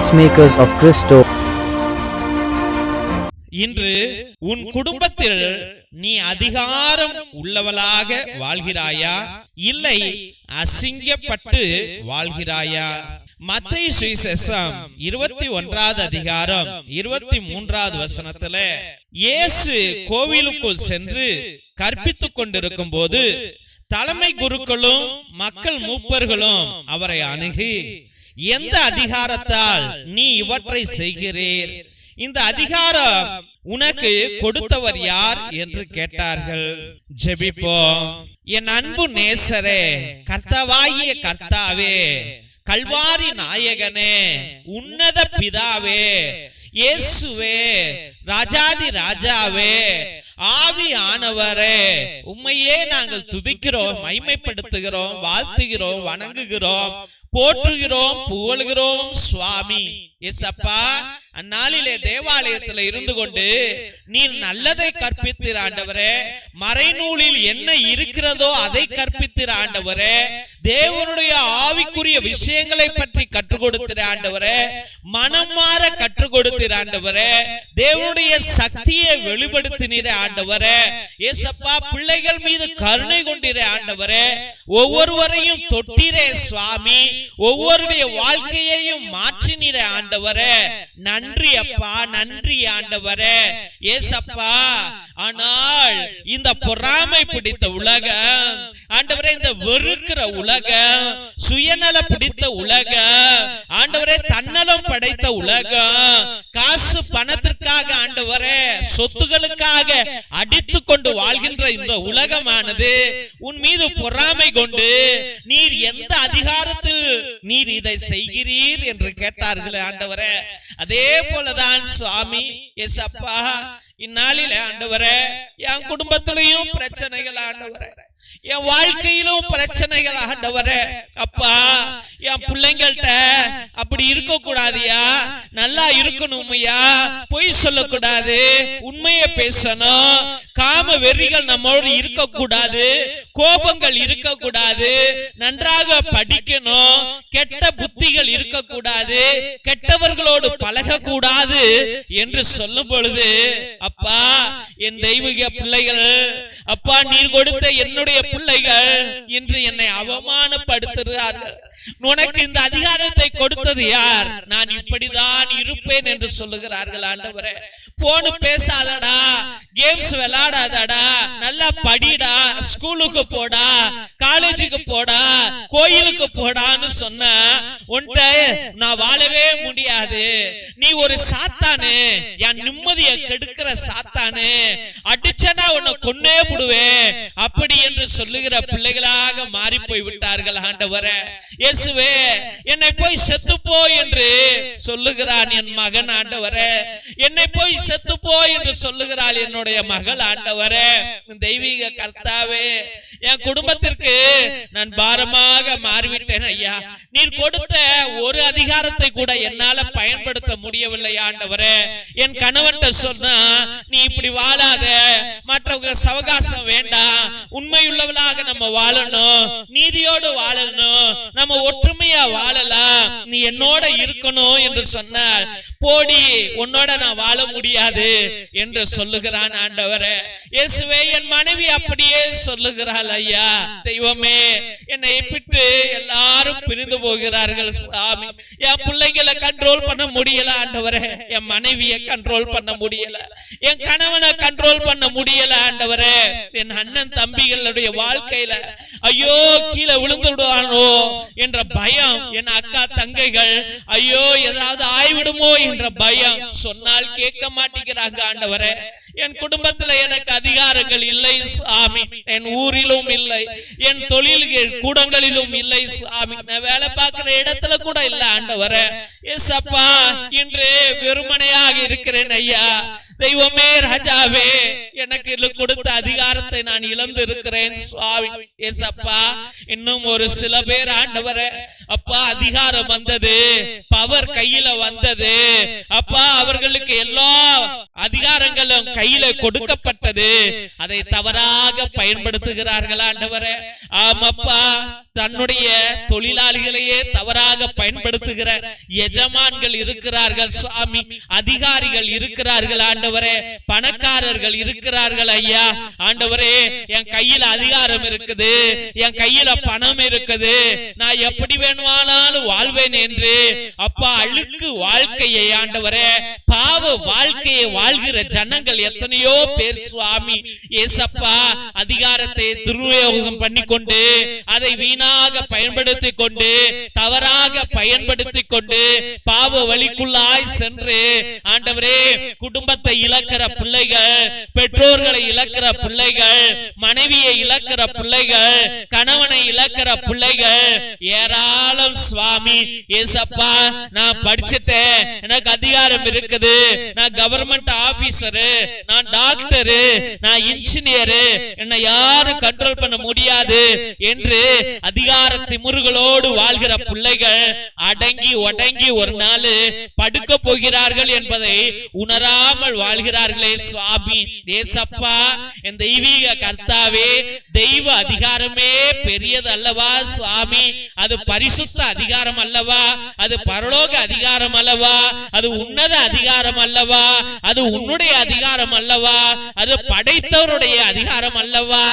Peacemakers of Christo. இன்று உன் குடும்பத்தில் நீ அதிகாரம் உள்ளவளாக வாழ்கிறாயா, இல்லை அசிங்கப்பட்டு வாழ்கிறாயா? மத்தேயு சுவிசேஷம் 21வது அதிகாரம் 23வது வசனத்துல இயேசு கோவிலுக்குள் சென்று கற்பித்துக் கொண்டிருக்கும் போது தலைமை குருக்களும் மக்கள் மூப்பர்களும் அவரை அணுகி, எந்த அதிகாரத்தால் நீ இவற்றை செய்கிறீர்? இந்த அதிகாரம் உனக்கு கொடுத்தவர் யார் என்று கேட்டார்கள். ஜெபிப்போம். என் அன்பு நேசரே, கர்த்தாவாகிய கர்த்தாவே, கல்வாரி நாயகனே, உன்னத பிதாவே, இயேசுவே, ராஜாதி ராஜாவே, ஆவியானவரே, உம்மையே நாங்கள் துதிக்கிறோம், மகிமைப்படுத்துகிறோம், வாழ்த்துகிறோம், வணங்குகிறோம், போற்றுகிறோம், புகழுகிறோம் சுவாமி. ஏசப்பா, அந்நாளிலே தேவாலயத்தில் இருந்து கொண்டு நீர் நல்லதை கற்பித்தீர் ஆண்டவரே. மறைநூலில் என்ன இருக்கிறதோ அதை கற்பித்தீர் ஆண்டவரே. தேவனுடைய ஆவிக்குரிய விஷயங்களை பற்றி கற்றுக் கொடுத்தீர் ஆண்டவரே. மனம் மாற கற்றுக் கொடுத்தீர் ஆண்டவரே. தேவனுடைய சக்தியை வெளிப்படுத்தினீரே ஆண்டவரே. ஏசப்பா, பிள்ளைகள் மீது கருணை கொண்டீரே ஆண்டவரே. ஒவ்வொருவரையும் தொட்டீரே சுவாமி. ஒவ்வொருடைய வாழ்க்கையையும் மாற்றினீரே ஆண்டவரே. நன்றி அப்பா, நன்றி ஆண்டவரே. ஏசப்பா, ஆனால் இந்த பொறாமை பிடித்த உலகம் ஆண்டவரே, இந்த வெறுக்கிற உலகம், சுயநல பிடித்த உலகம் ஆண்டவரே, தன்னலம் படைத்த உலகம், காசு பணத்திற்காக ஆண்டவரே, சொத்துகளுக்காக அடித்து கொண்டு வாழ்கின்ற இந்த உலகமானது உன் மீது பொறாமை கொண்டு நீர் எந்த அதிகாரத்தில் நீர் இதை செய்கிறீர் என்று கேட்டார்கள் ஆண்டவரே. அதே போலதான் சுவாமி. ஏசப்பா, இந்நாளில ஆண்டவரே, என் குடும்பத்திலையும் பிரச்சனைகள் ஆண்டவரே, என் வாழ்க்கையிலும் பிரச்சனைகள் ஆண்டவரே. அப்பா, என் பிள்ளைங்கள்ட்ட அப்படி இருக்க கூடாதியா, நல்லா இருக்கணும் ஐயா, பொய் சொல்லக்கூடாது, உண்மையை பேசணும், காம வெறிகள் நம்மோடு இருக்க கூடாது, கோபங்கள் இருக்க கூடாது, நன்றாக படிக்கணும், கெட்ட புத்திகள் இருக்க கூடாது, கெட்டவர்களோடு பழக கூடாது என்று சொல்லும் பொழுது, அப்பா, என் தெய்வீக பிள்ளைகள், அப்பா, நீர் கொடுத்த என்னுடைய பிள்ளைகள் இன்று என்னை அவமானப்படுத்துகிறார்கள். உனக்கு இந்த அதிகாரத்தை கொடுத்தது யார்? நான் இப்படிதான் இருப்பேன் என்று சொல்லுகிறார்கள் ஆண்டவரே. போன் பேசாதடா, கேம்ஸ் விளையாடாதடா, நல்லா படிடா, ஸ்கூலுக்கு போடா, காலேஜுக்கு போடா, கோயிலுக்கு போடான்னு சொன்ன உன்ட்ட நான் வாழவே முடியாது. நீ ஒரு சாத்தானு, என் நிம்மதியை கெடுக்கிற சாத்தானு, அடிச்சனா உன்னை கொன்னே விடுவேன் அப்படி என்று சொல்லுகிற பிள்ளைகளாக மாறி போய் விட்டார்கள் ஆண்டவரே. இயேசுவே, என்னை போய் செத்து போ என்று சொல்லுகிறான் என் மகன் ஆண்டவரே. என்னை போய் செத்து போ என்று சொல்லுகிறாள் என்னுடைய மகள் ஆண்டவரே. தெய்வீக கர்த்தாவே, என் குடும்பத்திற்கு நான் பாரமாக மாறிவிட்டேன் ஐயா. நீர் கொடுத்த ஒரு அதிகாரத்தை கூட என்னால பயன்படுத்த முடியவில்லை ஆண்டவரே. என் கணவன்கிட்ட சொன்னா, நீ இப்படி வாழாத, மற்றவங்க சவகாசம் வேண்டாம், உண்மையுள்ளவளாக நம்ம வாழணும், நீதியோடு வாழணும், நம்ம ஒற்றுமையா வாழலாம், நீ என்னோட இருக்கணும் என்று சொன்னார். போடி, உன்னோட நான் வாழ முடியாது என்று சொல்லுகிறான் ஆண்டவரே. இயேசுவே, என் மனைவி அப்படியே சொல்லுகிறாள் ஐயா. தெய்வமே, என்னை விட்டு எல்லாரும் பிரிந்து போகிறார்கள் சாமி. என் பிள்ளைகளை கண்ட்ரோல் பண்ண முடியல ஆண்டவரே, என் மனைவியை கண்ட்ரோல் பண்ண முடியல, என் கணவனை கண்ட்ரோல் பண்ண முடியல ஆண்டவரே. என் அண்ணன் தம்பிகளுடைய வாழ்க்கையில ஐயோ கீழே விழுந்து விடுவானோ என்ற பயம், என் அக்கா தங்கைகள் ஐயோ ஏதாவது ஆய்விடுமோ என்ற பயம், சொன்னால் கேட்க மாட்டேங்கிறாங்க ஆண்டவரே. என் குடும்பத்துல எனக்கு அதிகாரங்கள் இல்லை சாமி, என் ஊரிலும் இல்லை, என் தொழில் கூடங்களிலும் இல்லை சாமி, நான் வேலை பார்க்கிற இடத்துல கூட இல்ல ஆண்டவரே. ஏசப்பா, இன்று வெறுமனையாக இருக்கிறேன் ஐயா. தெய்வமே, ராஜாவே, எனக்கு கொடுத்த அதிகாரத்தை நான் இழந்து இருக்கிறேன் சுவாமி. ஏசப்பா, இன்னும் ஒரு சில பேர் ஆண்டவரே, அப்பா, அதிகாரம் வந்தது, பவர் கையில வந்தது, அப்பா, அவர்களுக்கு எல்லா அதிகாரங்களும் கையில கொடுக்கப்பட்டது, அதை தவறாக பயன்படுத்துகிறார்கள் ஆண்டவரே. ஆமப்பா, தன்னுடைய தொழிலாளிகளையே தவறாக பயன்படுத்துகிற எஜமான்கள் இருக்கிறார்கள் சுவாமி, அதிகாரிகள் இருக்கிறார்கள் ஆண்டவரே, பணக்காரர்கள் இருக்கிறார்கள் ஐயா. ஆண்டவரே, என் கையில அதிகாரம் இருக்குது, என் கையில பணம் இருக்குது, நான் எப்படி வேணுமானாலும் வாழ்வேன் என்று அப்பா அழுக்கு வாழ்க்கையை ஆண்டவரே, பாவ வாழ்க்கையை வாழ்கிற ஜனங்கள் எத்தனையோ பேர் சுவாமி. ஏசப்பா, அதிகாரத்தை துர்விநியோகம் பண்ணிக்கொண்டு அதை வீணாக பயன்படுத்தி கொண்டு தவறாக பயன்படுத்தி கொண்டு பாவ வழிக்குள்ளாய் சென்று ஆண்டவரே, குடும்பத்தை இழக்கிற பிள்ளைகள், பெற்றோர்களை இழக்கிற பிள்ளைகள், மனைவியை இழக்கிற பிள்ளைகள், கணவனை இழக்கிற பிள்ளைகள் ஏராளம் சுவாமி. ஏசப்பா, நான் படிச்சுட்டேன், எனக்கு அதிகாரம் இருக்குது, நான் கவர்மெண்ட் ஆபீசரு, நான் டாக்டரு, நான் இன்ஜினியரு, என்னை யாரும் கண்ட்ரோல் பண்ண முடியாது என்று அதிகார திமிருகளோடு வாழ்கிற பிள்ளைகள் அடங்கி ஒடங்கி ஒரு நாள் படுக்க போகிறார்கள் என்பதை உணராமல் வாழ்கிறார்களே சுவாமி. ஏசப்பா, என் தெய்வீக கர்த்தாவே, தெய்வ அதிகாரமே பெரியது அல்லவா சுவாமி? அது பரிசுத்த அதிகாரம் அல்லவா? அது பரலோக அதிகாரம் அல்லவா? அது உன்னத அதிகாரம் அல்லவா? அது உன்னுடைய அதிகாரம் அல்லவா? அது படைத்தவருடைய அதிகாரம் அல்லவா?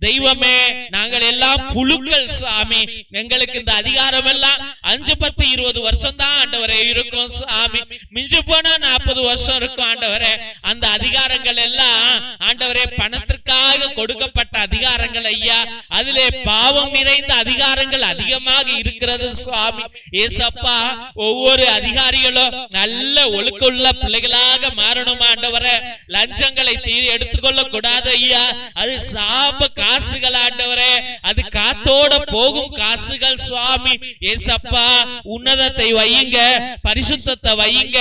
தெய்வமே, நாங்கள் எல்லாம் புழுக்கள் சுவாமி. எங்களுக்கு இந்த அதிகாரம் எல்லாம் 5, 10, 20 வருஷம் தான் ஆண்டவரே இருக்கும் சுவாமி. மிஞ்சு போனா 40 வருஷம் இருக்கும் ஆண்டவரே. அந்த அதிகாரங்கள் எல்லாம் ஆண்டவரே பணத்திற்காக கொடுக்கப்பட்ட அதிகாரங்கள் ஐயா. அதிலே பாவம் நிறைந்த அதிகாரங்கள் அதிகமாக இருக்கிறது சுவாமி. ஏசப்பா, ஒவ்வொரு அதிகாரிகளும் நல்ல ஒழுக்கமுள்ள பிள்ளைகளாக மாறணும் ஆண்டவரே. லஞ்சங்களை எடுத்துக்கொள்ள கூடாது ஐயா. அது சாப காசுகள் ஆண்டவரே, அது காத்தோட போகும் காசுகள் சுவாமி. ஏசப்பா, உன்னதத்தை வையுங்க, பரிசுத்தத்தை வையுங்க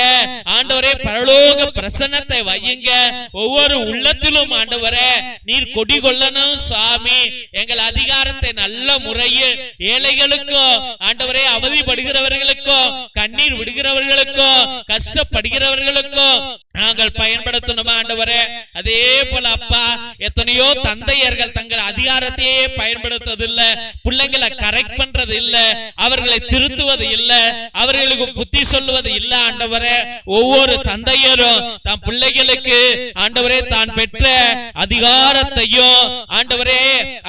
ஆண்டவரே, பரலோக பிரசன்னத்தை வையுங்க. ஒவ்வொரு உள்ளத்திலும் ஆண்டவரே நீர் கொடி கொள்ளணும் சுவாமி. எங்கள் அதிகாரத்தை நல்ல முறையில் ஏழைகளுக்கும் ஆண்டவரே, அவதிப்படுகிறவர்களுக்கும், கண்ணீர் விடுகிறவர்களுக்கும், கஷ்டப்படுகிறவர்களுக்கும் நாங்கள் பயன்படுத்தணும் ஆண்டவரே. அதே போல அப்பா, எத்தனையோ தந்தையர்கள் தங்கள் அதிகாரத்தையே பயன்படுத்துவதில்லை, பிள்ளைங்களை கரெக்ட் பண்றது இல்ல, அவர்களை திருத்துவது இல்ல, அவர்களுக்கு புத்தி சொல்லுவது இல்ல ஆண்டவரே. ஒவ்வொரு தந்தையரும் தம் பிள்ளைகளுக்கு ஆண்டவரே தான் பெற்ற அதிகாரத்தையும் ஆண்டவரே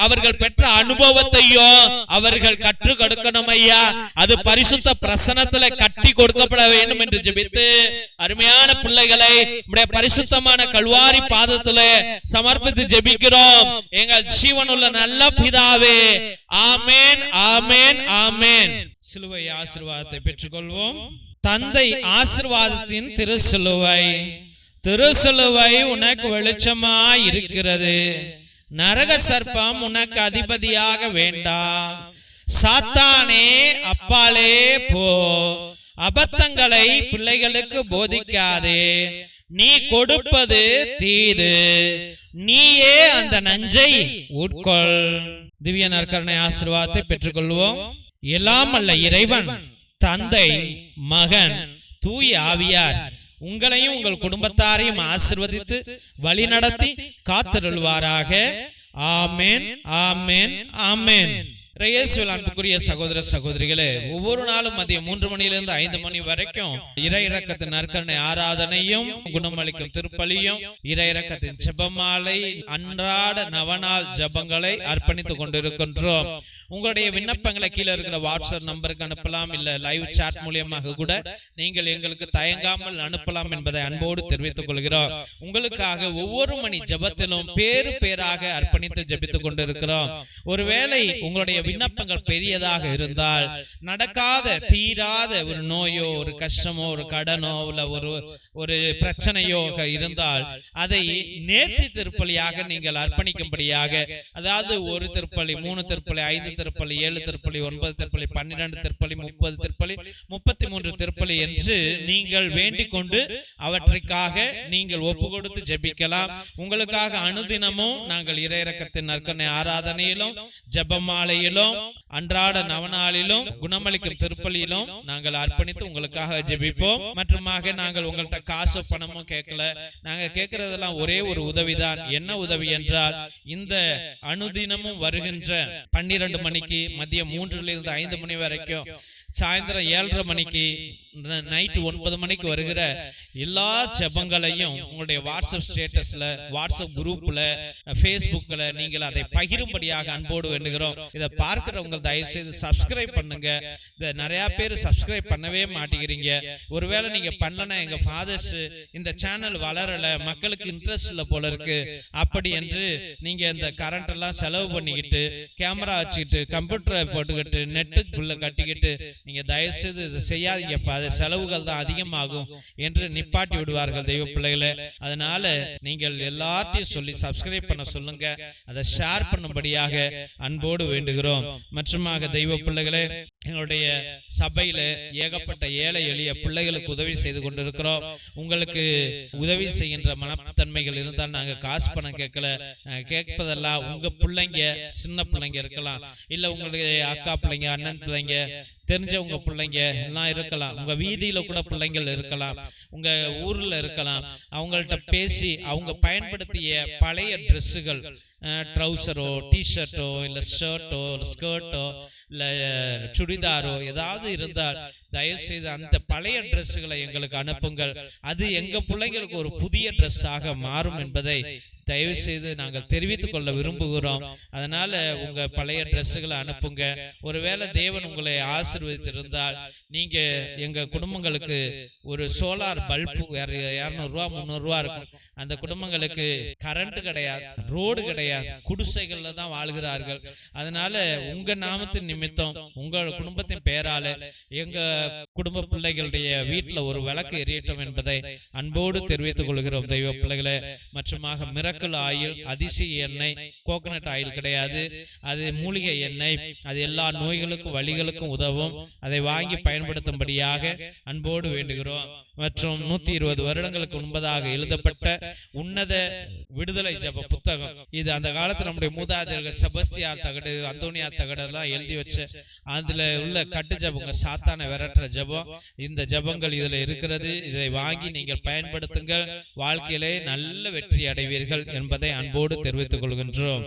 அவர்கள் பெற்ற அனுபவத்தையும் அவர்கள் கற்றுக் கொடுக்கணும் ஐயா. அது பரிசுத்த பிரசன்னத்துல கட்டி கொடுக்கப்பட வேண்டும் என்று ஜெபித்து அருமையான பிள்ளைகளை நம்முடைய பரிசுத்தமான கல்வாரி பாதத்திலே சமர்ப்பித்து ஜெபிக்கிறோம். எங்கள் ஜீவனுள்ள நல்ல பிதாவே, ஆமென், ஆமென், ஆமென். சிலுவை ஆசீர்வாதத்தை பெற்றுக்கொள்வோம். தந்தை ஆசீர்வாதத்தின் திருசிலுவை, திருசிலுவை உனக்கு வெளிச்சமாய் இருக்கிறது. நரக சர்ப்பம் உனக்கு அதிபதியாக வேண்டாம். சாத்தானே அப்பாலே போ. அபத்தங்களை பிள்ளைகளுக்கு போதிக்காதே. நீ கொடுப்பது தீது, நீயே அந்த நஞ்சை உட்கொள். திவ்ய நற்கருணை ஆசீர்வாதத்தை பெற்றுக்கொள்வோம். எல்லாம் அல்ல இறைவன், தந்தை, மகன், தூய ஆவியார் உங்களையும் உங்கள் குடும்பத்தாரையும் ஆசீர்வதித்து வழி நடத்தி காத்திருள்வாராக. ஆமென், ஆமென், ஆமென். இயேசுவில் அன்புக்குரிய சகோதர சகோதரிகளே, ஒவ்வொரு நாளும் மதியம் 3 மணியிலிருந்து 5 மணி வரைக்கும் இறை இரக்கத்தின் நற்கருணை ஆராதனையும் குணமளிக்கும் திருப்பலியும் இறை இரக்கத்தின் ஜெபமாலை அன்றாட நவநாள் ஜெபங்களை அர்ப்பணித்துக் கொண்டிருக்கின்றோம். உங்களுடைய விண்ணப்பங்களை கீழே இருக்கிற வாட்ஸ்அப் நம்பருக்கு அனுப்பலாம், இல்ல லைவ் சாட் மூலியமாக கூட நீங்கள் எங்களுக்கு தயங்காமல் அனுப்பலாம் என்பதை அன்போடு தெரிவித்துக் கொள்கிறோம். உங்களுக்காக ஒவ்வொரு மணி ஜெபத்திலும் பேரு பேராக அர்ப்பணித்து ஜெபித்துக் கொண்டிருக்கிறோம். ஒருவேளை உங்களுடைய விண்ணப்பங்கள் பெரியதாக இருந்தால், நடக்காத தீராத ஒரு நோயோ, ஒரு கஷ்டமோ, ஒரு கடனோ, இல்ல ஒரு பிரச்சனையோ இருந்தால் அதை நேர்த்தி திருப்பலியாக நீங்கள் அர்ப்பணிக்கும்படியாக, அதாவது 1 திருப்பலி, 3 திருப்பலி, 5 திருப்பலி, 7 திருப்பலி, 9 திருப்பலி, 12 திருப்பலி, 30 திருப்பலி, 33 திருப்பலி என்று நீங்கள் வேண்டிக் கொண்டு அவற்றுக்காக நீங்கள் ஒப்பு கொடுத்து ஜெபிக்கலாம். உங்களுக்காக அனுதினமும் நாங்கள் இறை இரக்கத்தின் நற்கருணை ஆராதனையிலும் ஜெபமாலையிலும் அன்றாட நவநாளிலும் குணமளிக்கும் திருப்பலியிலும் நாங்கள் அர்ப்பணித்து உங்களுக்காக ஜெபிப்போம். மற்றுமாக நாங்கள் உங்கள்கிட்ட காசு பணமும் கேட்கல. நாங்க கேட்கறதெல்லாம் ஒரே ஒரு உதவிதான். என்ன உதவி என்றால், இந்த அனுதினமும் வருகின்ற 12 மணிக்கு, மதியம் 3 to 5 மணி வரைக்கும், சாயந்தரம் 7:30 மணிக்கு நைட் 9 மணிக்கு வருகிற எல்லா ஜெபங்களையும் உங்களுடைய வாட்ஸ்அப் ஸ்டேட்டஸ்ல, வாட்ஸ்அப் குரூப்ல, ஃபேஸ்புக்ல நீங்கள் அதை பகிரும்படியாக அன்போடு வேண்டுகிறோம். இதை பார்க்கிறவங்க தயவு செய்து சப்ஸ்கிரைப் பண்ணுங்க. இதை நிறைய பேர் சப்ஸ்கிரைப் பண்ணவே மாட்டேங்கிறீங்க. ஒருவேளை நீங்க பண்ணலன்னா எங்க ஃபாதர்ஸ் இந்த சேனல் வளரல, மக்களுக்கு இன்ட்ரெஸ்ட் இல்ல போல இருக்கு அப்படி என்று நீங்க இந்த கரண்ட் எல்லாம் செலவு பண்ணிக்கிட்டு, கேமரா வச்சுக்கிட்டு, கம்ப்யூட்டரை போட்டுக்கிட்டு, நெட்டுக்கு புள்ள கட்டிக்கிட்டு நீங்க தயவு செய்து இதை செய்யாதீங்கப்பா, அது செலவுகள் தான் அதிகமாகும் என்று நிப்பாட்டி விடுவார்கள் தெய்வ பிள்ளைகளே. அதனால நீங்கள் எல்லாத்தையும் சொல்லி சப்ஸ்கிரைப் பண்ண சொல்லுங்க, அதை ஷேர் பண்ணும்படியாக அன்போடு வேண்டுகிறோம். மற்றுமாக தெய்வ பிள்ளைகளே, எங்களுடைய சபையில ஏகப்பட்ட ஏழை எளிய பிள்ளைகளுக்கு உதவி செய்து கொண்டிருக்கிறோம். உங்களுக்கு உதவி செய்கின்ற மனத்தன்மைகள் இருந்தால் நாங்க காசு பணம் கேட்கல, கேட்பதெல்லாம் உங்க பிள்ளைங்க, சின்ன பிள்ளைங்க இருக்கலாம், இல்ல உங்களுடைய அக்கா பிள்ளைங்க, அண்ணன் பிள்ளைங்க, தெரிஞ்சவங்க பிள்ளைங்க எல்லாம் இருக்கலாம், உங்க வீதியில கூட பிள்ளைங்கள் இருக்கலாம், உங்க ஊர்ல இருக்கலாம். அவங்கள்ட்ட பேசி அவங்க பயன்படுத்திய பழைய ட்ரெஸ்ஸுகள், ட்ரௌசரோ, டிஷர்ட்டோ, இல்ல ஷர்ட்டோ, ஸ்கர்ட்டோ, இல்ல சுடிதாரோ ஏதாவது இருந்தால் தயவு செய்து அந்த பழைய ட்ரெஸ்ஸுகளை எங்களுக்கு அனுப்புங்கள். அது எங்க பிள்ளைங்களுக்கு ஒரு புதிய ட்ரெஸ்ஸாக மாறும் என்பதை தயவு செய்து நாங்கள் தெரிவித்துக் கொள்ள விரும்புகிறோம். அதனால உங்க பழைய ட்ரெஸ்ஸுகளை அனுப்புங்க. ஒருவேளை தேவன் உங்களை ஆசீர்வதித்திருந்தால் நீங்க எங்க குடும்பங்களுக்கு ஒரு சோலார் பல்பு 200 ரூபா 300 ரூபா இருக்கும். அந்த குடும்பங்களுக்கு கரண்ட் கிடையாது, ரோடு கிடையாது, குடிசைகள்ல தான் வாழ்கிறார்கள். அதனால உங்க நாமத்தின் நிமித்தம், உங்க குடும்பத்தின் பெயரால எங்க குடும்ப பிள்ளைகளுடைய வீட்டுல ஒரு விளக்கு எரியட்டும் என்பதை அன்போடு தெரிவித்துக் கொள்கிறோம் தெய்வ பிள்ளைகளே. மற்றுமாக மிரக்கல் ஆயில், அதிசய எண்ணெய், கோகனட் ஆயில் கிடையாது, அது மூலிகை எண்ணெய். அது எல்லா நோய்களுக்கும் வலிகளுக்கும் உதவும். அதை வாங்கி பயன்படுத்தும்படியாக அன்போடு வேண்டுகிறோம். மற்றும் 120 வருடங்களுக்கு முன்பதாக எழுதப்பட்ட உன்னத விடுதலை ஜப புத்தகம் இது. அந்த காலத்துல நம்முடைய மூதாதையர்கள் செபஸ்தியார் தகடு, அந்தோனியார் தகடு எல்லாம் எழுதி வச்ச அதுல உள்ள கட்டு ஜபங்க, சாத்தான விரட்டுற ஜபம். இந்த ஜபங்கள் இதுல இருக்கிறது. இதை வாங்கி நீங்கள் பயன்படுத்துங்கள், வாழ்க்கையிலே நல்ல வெற்றி அடைவீர்கள் என்பதை அன்போடு தெரிவித்துக் கொள்கின்றோம்.